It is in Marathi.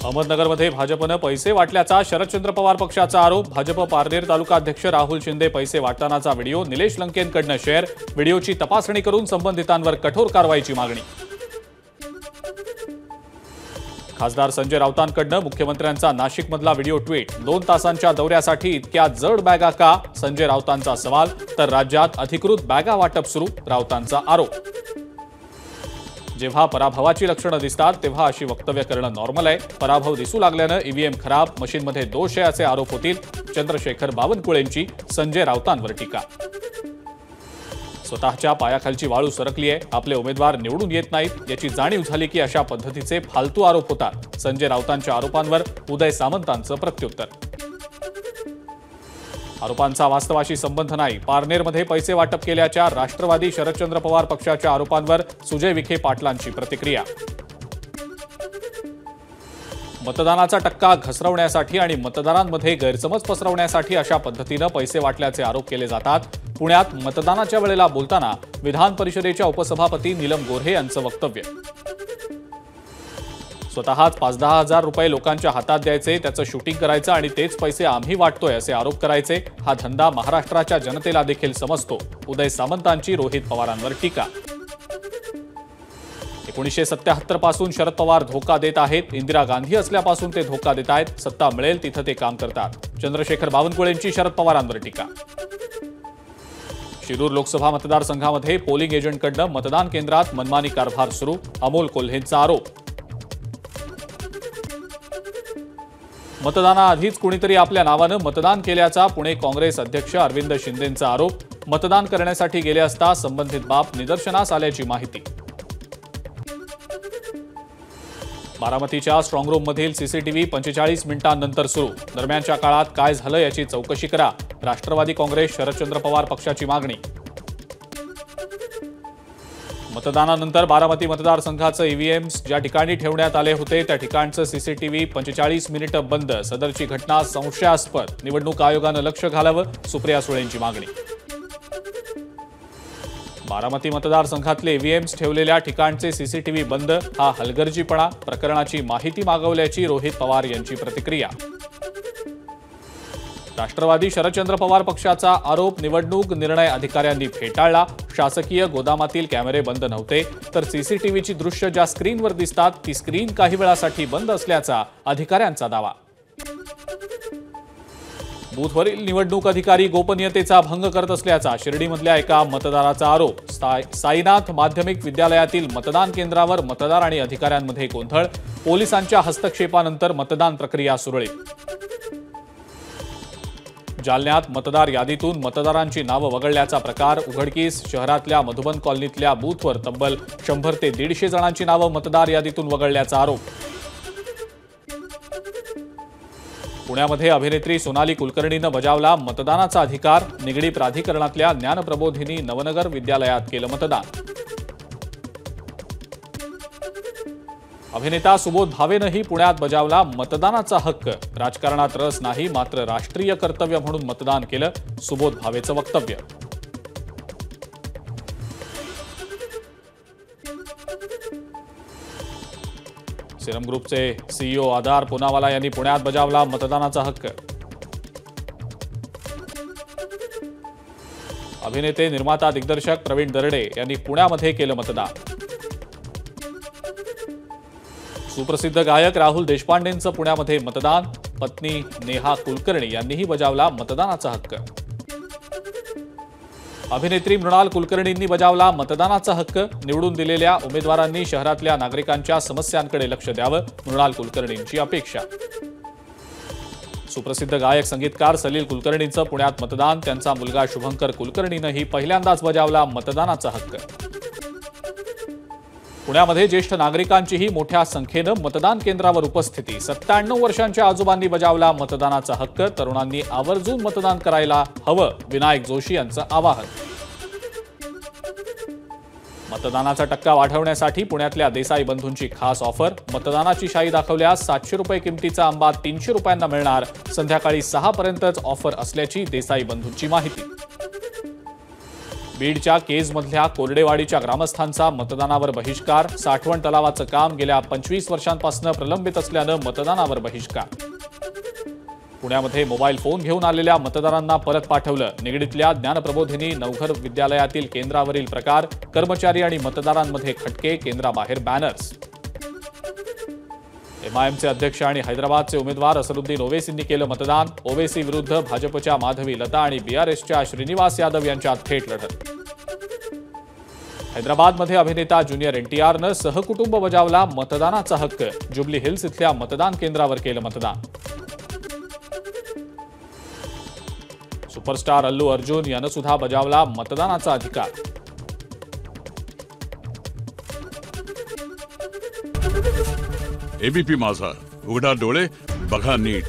अहमदनगरमध्ये भाजपनं पैसे वाटल्याचा शरदचंद्र पवार पक्षाचा आरोप। भाजप पारनेर तालुका अध्यक्ष राहुल शिंदे पैसे वाटतानाचा व्हिडिओ निलेश लंकेंकडून शेअर। व्हिडिओची तपासणी करून संबंधितांवर कठोर कारवाईची मागणी। खासदार संजय राऊतांकडून मुख्यमंत्र्यांचा नाशिकमधला व्हिडिओ ट्विट। 2 तासांच्या दौऱ्यासाठी इतक्या जड बॅगा का? संजय राऊतांचा सवाल। तर राज्यात अधिकृत बॅगा वाटप सुरू, राऊतांचा आरोप। जेव्हा पराभवाची लक्षणं दिसतात तेव्हा अशी वक्तव्य करणं नॉर्मल आहे। पराभव दिसू लागल्यानं ईव्हीएम खराब, मशीनमध्ये दोष आहे असे आरोप होतील। चंद्रशेखर बावनकुळेंची संजय राऊतांवर टीका। स्वतःच्या पायाखालची वाळू सरकली आहे, आपले उमेदवार निवडून येत नाहीत याची जाणीव झाली की अशा पद्धतीचे फालतू आरोप होतात। संजय राऊतांच्या आरोपांवर उदय सामंतांचं प्रत्युत्तर। आरोपांचा वास्तवाशी संबंध नाही, पारनेरमध्ये पैसे वाटप केल्याच्या राष्ट्रवादी शरदचंद्र पवार पक्षाच्या आरोपांवर सुजय विखे पाटलांची प्रतिक्रिया। मतदानाचा टक्का घसरवण्यासाठी आणि मतदारांमध्ये गैरसमज पसरवण्यासाठी अशा पद्धतीनं पैसे वाटल्याचे आरोप केले जातात। पुण्यात मतदानाच्या वेळेला बोलताना विधान परिषदेच्या उपसभापती नीलम गोऱ्हे यांचं वक्तव्य। स्वतःच 5-10 हजार रुपये लोकांच्या हातात द्यायचे, त्याचं शूटिंग करायचं आणि तेच पैसे आम्ही वाटतोय असे आरोप करायचे। हा धंदा महाराष्ट्राच्या जनतेला देखील समजतो। उदय सामंतांची रोहित पवारांवर टीका। 1977 पासून शरद पवार धोका देत आहेत, इंदिरा गांधी असल्यापासून ते धोका देत आहेत, सत्ता मिळेल तिथं ते काम करतात। चंद्रशेखर बावनकुळेंची शरद पवारांवर टीका। शिरूर लोकसभा मतदारसंघामध्ये पोलिंग एजंटकडून मतदान केंद्रात मनमानी कारभार सुरू, अमोल कोल्हेंचा आरोप। मतदानाआधीच कुणीतरी आपल्या नावानं मतदान केल्याचा पुणे काँग्रेस अध्यक्ष अरविंद शिंदेंचा आरोप। मतदान करण्यासाठी गेले असता संबंधित बाब निदर्शनास आल्याची माहिती। बारामतीच्या स्ट्रॉंगरूममधील सीसीटीव्ही 45 मिनिटांनंतर सुरू, दरम्यानच्या काळात काय झालं याची चौकशी करा, राष्ट्रवादी काँग्रेस शरदचंद्र पवार पक्षाची मागणी। मतदानानंतर बारामती मतदारसंघाचं ईव्हीएम्स ज्या ठिकाणी ठेवण्यात आले होते त्या ठिकाणचं सीसीटीव्ही 45 मिनिटं बंद, सदरची घटना संशयास्पद, निवडणूक आयोगानं लक्ष घालावं, सुप्रिया सुळेंची मागणी। बारामती मतदारसंघातले ईव्हीएम्स ठेवलेल्या ठिकाणचे सीसीटीव्ही बंद, हा हलगर्जीपणा, प्रकरणाची माहिती मागवल्याची रोहित पवार यांची प्रतिक्रिया। राष्ट्रवादी शरदचंद्र पवार पक्षाचा आरोप, निवडणूक निर्णय अधिकाऱ्यांनी फेटाळला। शासकीय गोदामातील कॅमेरे बंद नव्हते, तर सीसीटीव्हीची दृश्य ज्या स्क्रीनवर दिसतात ती स्क्रीन काही वेळासाठी बंद असल्याचा अधिकाऱ्यांचा दावा। बूथवरील निवडणूक अधिकारी गोपनीयतेचा भंग करत असल्याचा शिर्डीमधल्या एका मतदाराचा आरोप। साईनाथ माध्यमिक विद्यालयातील मतदान केंद्रावर मतदार आणि अधिकाऱ्यांमध्ये गोंधळ, पोलिसांच्या हस्तक्षेपानंतर मतदान प्रक्रिया सुरळीत। जालन्यात मतदार यादीतून मतदारांची नावं वगळल्याचा प्रकार उघडकीस, शहरातल्या मधुबन कॉलनीतल्या बूथवर तब्बल 100 ते 150 जणांची नावं मतदार यादीतून वगळल्याचा आरोप। पुण्यामध्ये अभिनेत्री सोनाली कुलकर्णीनं बजावला मतदानाचा अधिकार, निगडी प्राधिकरणातल्या ज्ञानप्रबोधिनी नवनगर विद्यालयात केलं मतदान। अभिनेता सुबोध भावेनंही पुण्यात बजावला मतदानाचा हक्क, राजकारणात रस नाही मात्र राष्ट्रीय कर्तव्य म्हणून मतदान केलं, सुबोध भावेचं वक्तव्य। सिरम ग्रुपचे सीईओ आधार पुनावाला यांनी पुण्यात बजावला मतदानाचा हक्क। अभिनेते, निर्माता, दिग्दर्शक प्रवीण दरडे यांनी पुण्यामध्ये केलं मतदान। सुप्रसिद्ध गायक राहुल देशपांडेंचं पुण्यामध्ये मतदान, पत्नी नेहा कुलकर्णी यांनीही बजावला मतदानाचा हक्क। अभिनेत्री मृणाल कुलकर्णींनी बजावला मतदानाचा हक्क, निवडून दिलेल्या उमेदवारांनी शहरातल्या नागरिकांच्या समस्यांकडे लक्ष द्यावं, मृणाल कुलकर्णींची अपेक्षा। सुप्रसिद्ध गायक संगीतकार सलील कुलकर्णींचं पुण्यात मतदान, त्यांचा मुलगा शुभंकर कुलकर्णीनंही पहिल्यांदाच बजावला मतदानाचा हक्क। पुण्यामध्ये ज्येष्ठ नागरिकांचीही मोठ्या संख्येनं मतदान केंद्रावर उपस्थिती, 97 वर्षांच्या आजोबांनी बजावला मतदानाचा हक्क, तरुणांनी आवर्जून मतदान करायला हवं, विनायक जोशी यांचं आवाहन। मतदानाचा टक्का वाढवण्यासाठी पुण्यातल्या देसाई बंधूंची खास ऑफर, मतदानाची शाई दाखवल्यास 700 रुपये किमतीचा आंबा 300 रुपयांना मिळणार, संध्याकाळी 6 पर्यंतच ऑफर असल्याची देसाई बंधूंची माहिती। बीडच्या केजमधल्या कोरडेवाडीच्या ग्रामस्थांचा मतदानावर बहिष्कार. साठवण तलावाचं काम गेल्या 25 वर्षांपासून प्रलंबित असल्यानं मतदानावर बहिष्कार. पुण्यामध्ये मोबाईल फोन घेऊन आलेल्या मतदारांना परत पाठवलं. निगडीतल्या ज्ञानप्रबोधिनी नवघर विद्यालयातील केंद्रावरील प्रकार. कर्मचारी आणि मतदारांमध्ये खटके. केंद्राबाहेर बॅनर्स. एमआयएमचे अध्यक्ष आणि हैदराबादचे उमेदवार असरुद्दीन ओवेसींनी केलं मतदान. ओवेसी विरुद्ध भाजपच्या माधवी लता आणि बीआरएसच्या श्रीनिवास यादव यांच्यात थेट लढत. हैदराबादमध्ये अभिनेता ज्युनियर एनटीआरनं सहकुटुंब बजावला मतदानाचा हक्क. जुबली हिल्स इथल्या मतदान केंद्रावर केलं मतदान. सुपरस्टार अल्लू अर्जुन यानं सुद्धा बजावला मतदानाचा अधिकार. एबीपी माझा, उघडा डोळे बघा नीट.